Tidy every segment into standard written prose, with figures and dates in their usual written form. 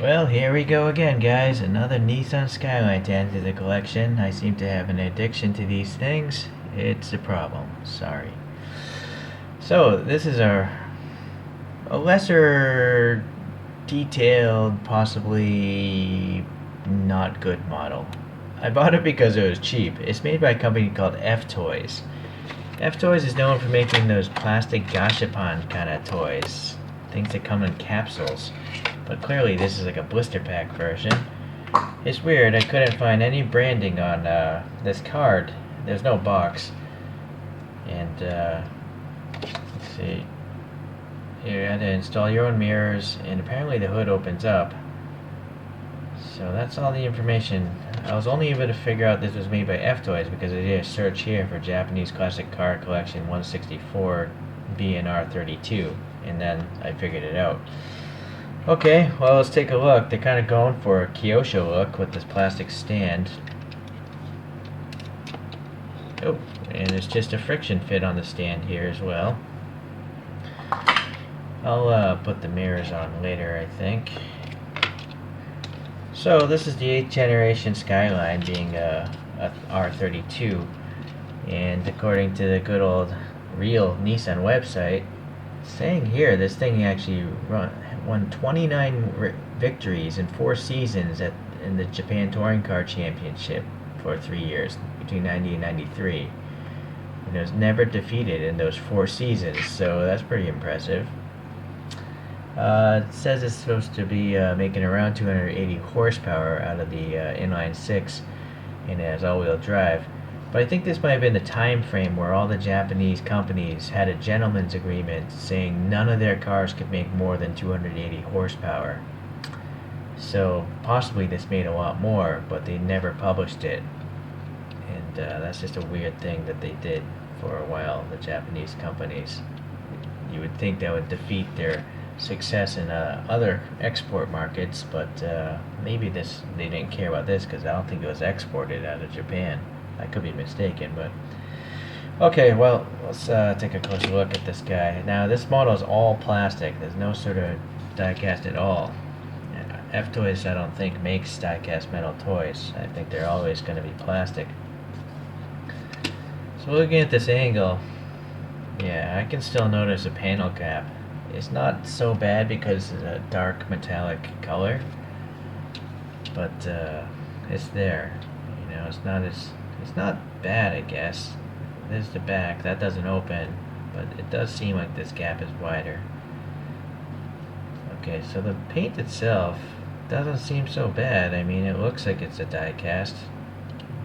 Well, here we go again, guys. Another Nissan Skyline to add to the collection. I seem to have an addiction to these things. It's a problem. Sorry. So, this is a lesser detailed, possibly not good model. I bought it because it was cheap. It's made by a company called F-Toys. F-Toys is known for making those plastic gashapan kind of toys. Things that come in capsules. But clearly this is like a blister pack version. It's weird, I couldn't find any branding on this card. There's no box. And let's see. You had to install your own mirrors, and apparently the hood opens up. So that's all the information. I was only able to figure out this was made by F-Toys because I did a search here for Japanese Classic Car Collection 164 BNR32, and then I figured it out. Okay, well, let's take a look. They're kind of going for a Kyosho look with this plastic stand. Oh, and it's just a friction fit on the stand here as well. I'll put the mirrors on later, I think. So this is the 8th generation Skyline, being a R32, and according to the good old real Nissan website, saying here this thing actually won 29 victories in 4 seasons in the Japan Touring Car Championship for 3 years, between 90 and 93. And it was never defeated in those 4 seasons, so that's pretty impressive. It says it's supposed to be making around 280 horsepower out of the inline 6, and it has all-wheel drive. But I think this might have been the time frame where all the Japanese companies had a gentleman's agreement saying none of their cars could make more than 280 horsepower. So possibly this made a lot more, but they never published it. And that's just a weird thing that they did for a while, the Japanese companies. You would think that would defeat their success in other export markets, but maybe they didn't care about this because I don't think it was exported out of Japan. I could be mistaken, but okay, well, let's take a closer look at this guy. Now, this model is all plastic. There's no sort of die-cast at all. F-Toys, I don't think, makes die-cast metal toys. I think they're always going to be plastic. So looking at this angle, yeah, I can still notice a panel gap. It's not so bad because it's a dark metallic color, but it's there. You know, it's not bad, I guess. There's the back. That doesn't open, but it does seem like this gap is wider. Okay, so the paint itself doesn't seem so bad. I mean, it looks like it's a die cast.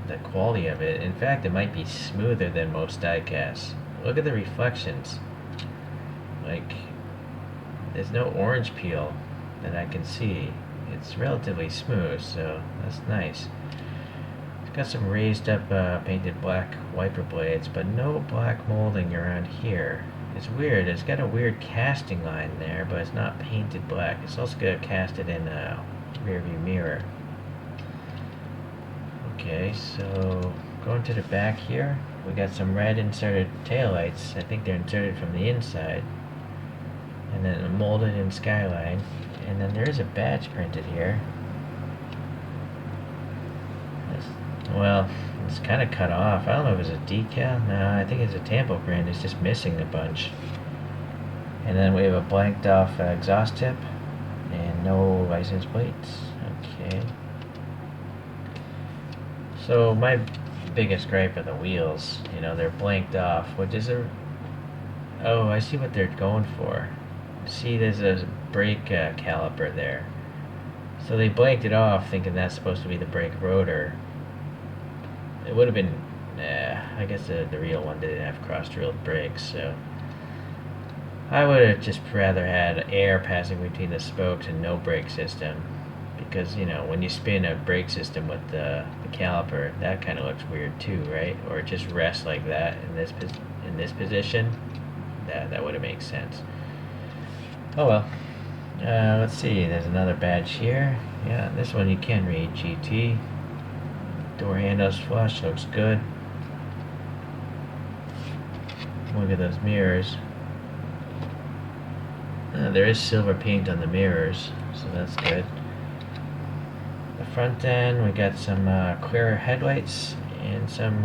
The quality of it, in fact, it might be smoother than most die casts. Look at the reflections. Like, there's no orange peel that I can see. It's relatively smooth, so that's nice. It's got some raised up painted black wiper blades, but no black molding around here. It's weird. It's got a weird casting line there, but it's not painted black. It's also got casted in a rear view mirror. Okay, so going to the back here, we got some red inserted taillights. I think they're inserted from the inside, and then molded in Skyline. And then there is a badge printed here. Well, it's kind of cut off. I don't know if it's a decal. No, I think it's a Tampo brand. It's just missing a bunch. And then we have a blanked off exhaust tip and no license plates. Okay. So my biggest gripe are the wheels. You know, they're blanked off, which is a... Oh, I see what they're going for. See, there's a brake caliper there. So they blanked it off thinking that's supposed to be the brake rotor. It would have been, I guess the real one didn't have cross-drilled brakes, so I would have just rather had air passing between the spokes and no brake system, because, you know, when you spin a brake system with the caliper, that kind of looks weird too, right? Or it just rests like that in this position. That would have made sense. Oh well. Let's see, there's another badge here. Yeah, this one you can read, GT. Door handles flush, looks good. Look at those mirrors. There is silver paint on the mirrors, so that's good. the front end, we got some clearer headlights and some,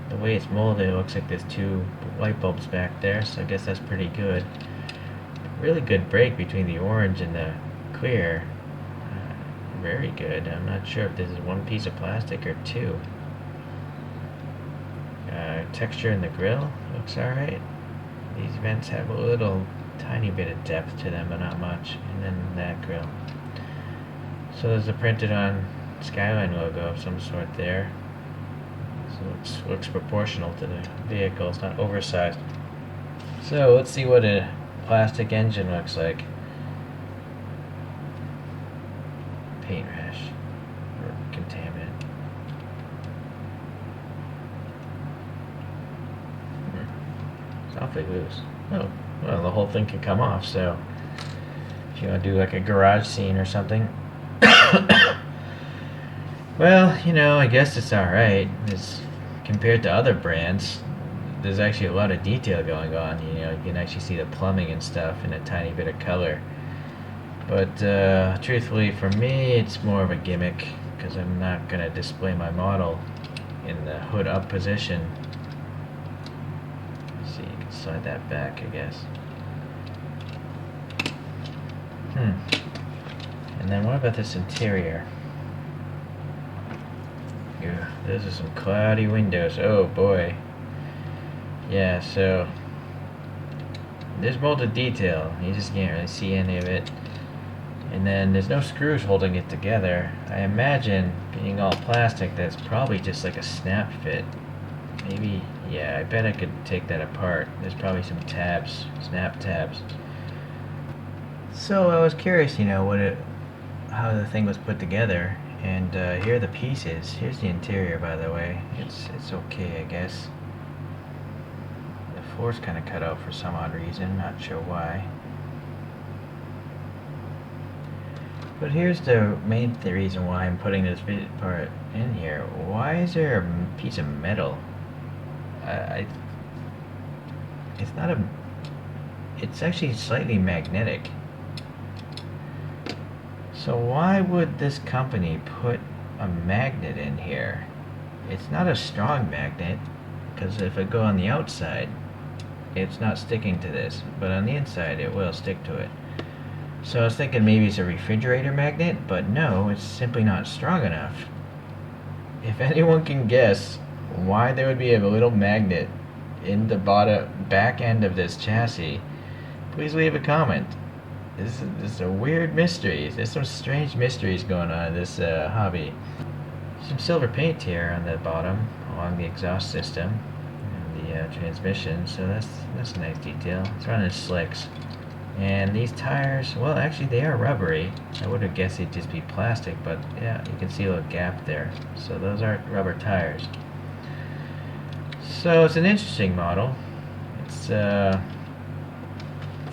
the way it's molded, it looks like there's two light bulbs back there, so I guess that's pretty good. Really good break between the orange and the clear. Very good. I'm not sure if this is one piece of plastic or two. Texture in the grill looks alright. These vents have a little tiny bit of depth to them, but not much. And then that grill. So there's a printed on Skyline logo of some sort there. So it looks proportional to the vehicle. It's not oversized. So let's see what a plastic engine looks like. Paint rash or contaminant. It's awfully loose. Oh, well, the whole thing can come off, so if you want to do like a garage scene or something. Well, you know, I guess it's alright. Compared to other brands, there's actually a lot of detail going on. You know, you can actually see the plumbing and stuff and a tiny bit of color. But truthfully, for me, it's more of a gimmick because I'm not going to display my model in the hood up position. Let's see, you can slide that back, I guess. And then what about this interior? Yeah, those are some cloudy windows. Oh boy. Yeah, so there's molded detail. You just can't really see any of it. And then there's no screws holding it together. I imagine, being all plastic, that's probably just like a snap fit. Maybe, yeah, I bet I could take that apart. There's probably some tabs, snap tabs. So I was curious, you know, how the thing was put together. And here are the pieces. Here's the interior, by the way. It's okay, I guess. The floor's kind of cut out for some odd reason, not sure why. But here's the main reason why I'm putting this part in here. Why is there a piece of metal? It's not a... It's actually slightly magnetic. So why would this company put a magnet in here? It's not a strong magnet, because if I go on the outside, it's not sticking to this, but on the inside it will stick to it. So I was thinking maybe it's a refrigerator magnet, but no, it's simply not strong enough. If anyone can guess why there would be a little magnet in the back end of this chassis, please leave a comment. This is a weird mystery. There's some strange mysteries going on in this hobby. Some silver paint here on the bottom along the exhaust system and the transmission, so that's a nice detail. It's running slicks. And these tires, well, actually they are rubbery. I would have guessed they'd just be plastic, but yeah, you can see a little gap there. So those aren't rubber tires. So it's an interesting model. It's well,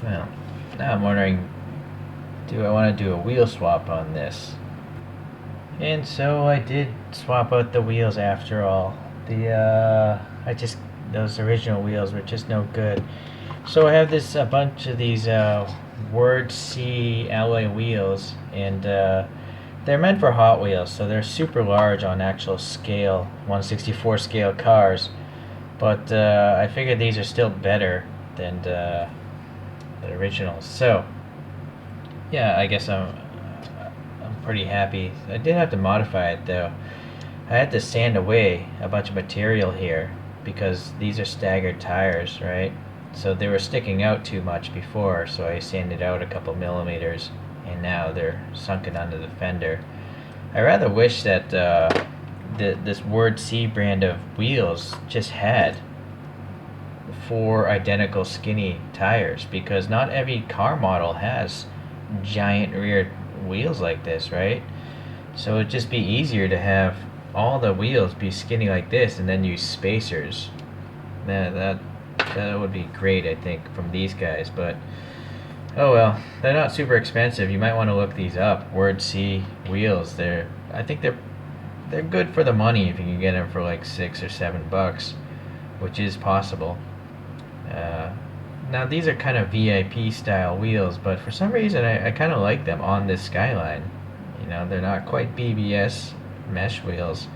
now I'm wondering, do I want to do a wheel swap on this? And so I did swap out the wheels after all. Those original wheels were just no good. So I have a bunch of these WORDC alloy wheels, and they're meant for Hot Wheels, so they're super large on actual scale, 1/64 scale cars. But I figured these are still better than the originals. So yeah, I guess I'm pretty happy. I did have to modify it though. I had to sand away a bunch of material here because these are staggered tires, right? So they were sticking out too much before, so I sanded out a couple millimeters, and now they're sunken under the fender. I rather wish that this WORDC brand of wheels just had 4 identical skinny tires, because not every car model has giant rear wheels like this, right? So it'd just be easier to have all the wheels be skinny like this and then use spacers. That would be great, I think, from these guys, but oh well. They're not super expensive. You might want to look these up. WORDC wheels. I think they're good for the money if you can get them for like $6 or $7, which is possible. Now these are kind of VIP style wheels, but for some reason I kind of like them on this Skyline. You know, they're not quite BBS mesh wheels,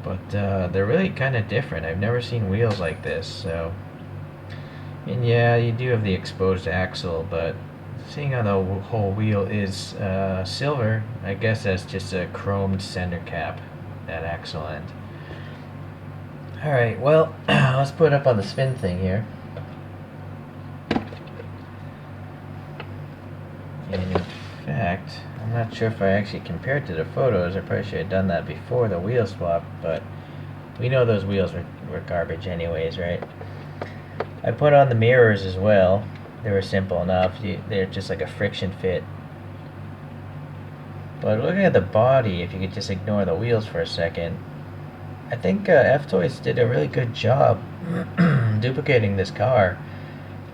but they're really kind of different. I've never seen wheels like this. So, and yeah, you do have the exposed axle, but seeing how the whole wheel is silver, I guess that's just a chromed center cap, that axle end. Alright, well, let's put it up on the spin thing here. And in fact, I'm not sure if I actually compared to the photos. I probably should have done that before the wheel swap, but we know those wheels were garbage anyways, right? I put on the mirrors as well. They were simple enough. They're just like a friction fit. But looking at the body, if you could just ignore the wheels for a second, I think F-Toys did a really good job duplicating this car.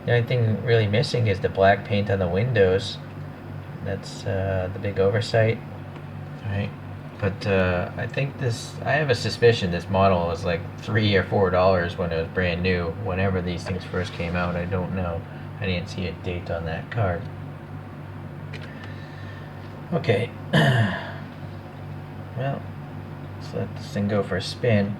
The only thing really missing is the black paint on the windows. That's the big oversight, right? But I think I have a suspicion this model was like $3 or $4 when it was brand new. Whenever these things first came out, I don't know. I didn't see a date on that card. Okay. Well, let's let this thing go for a spin.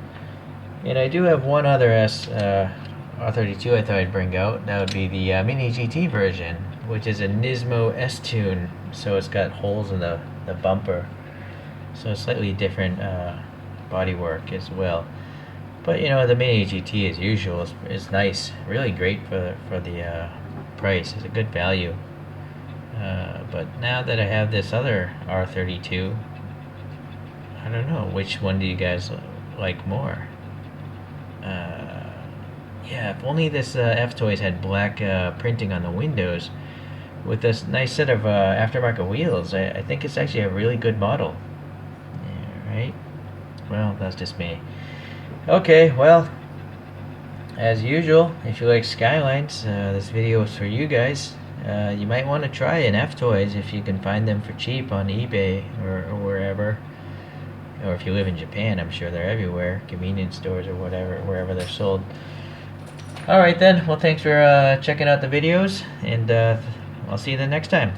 And I do have one other R32 I thought I'd bring out. That would be the Mini GT version, which is a Nismo S-Tune. So it's got holes in the bumper. So slightly different bodywork as well. But you know, the Mini GT as usual is nice. Really great for the price. It's a good value. But now that I have this other R32, I don't know, which one do you guys like more? Yeah, if only this F-Toys had black printing on the windows with this nice set of aftermarket wheels. I think it's actually a really good model. Yeah, right? Well, that's just me. Okay, well, as usual, if you like Skylines, this video is for you guys. You might want to try an F-Toys if you can find them for cheap on eBay or wherever. Or if you live in Japan, I'm sure they're everywhere, convenience stores or whatever, wherever they're sold. Alright then, well, thanks for checking out the videos, and I'll see you the next time.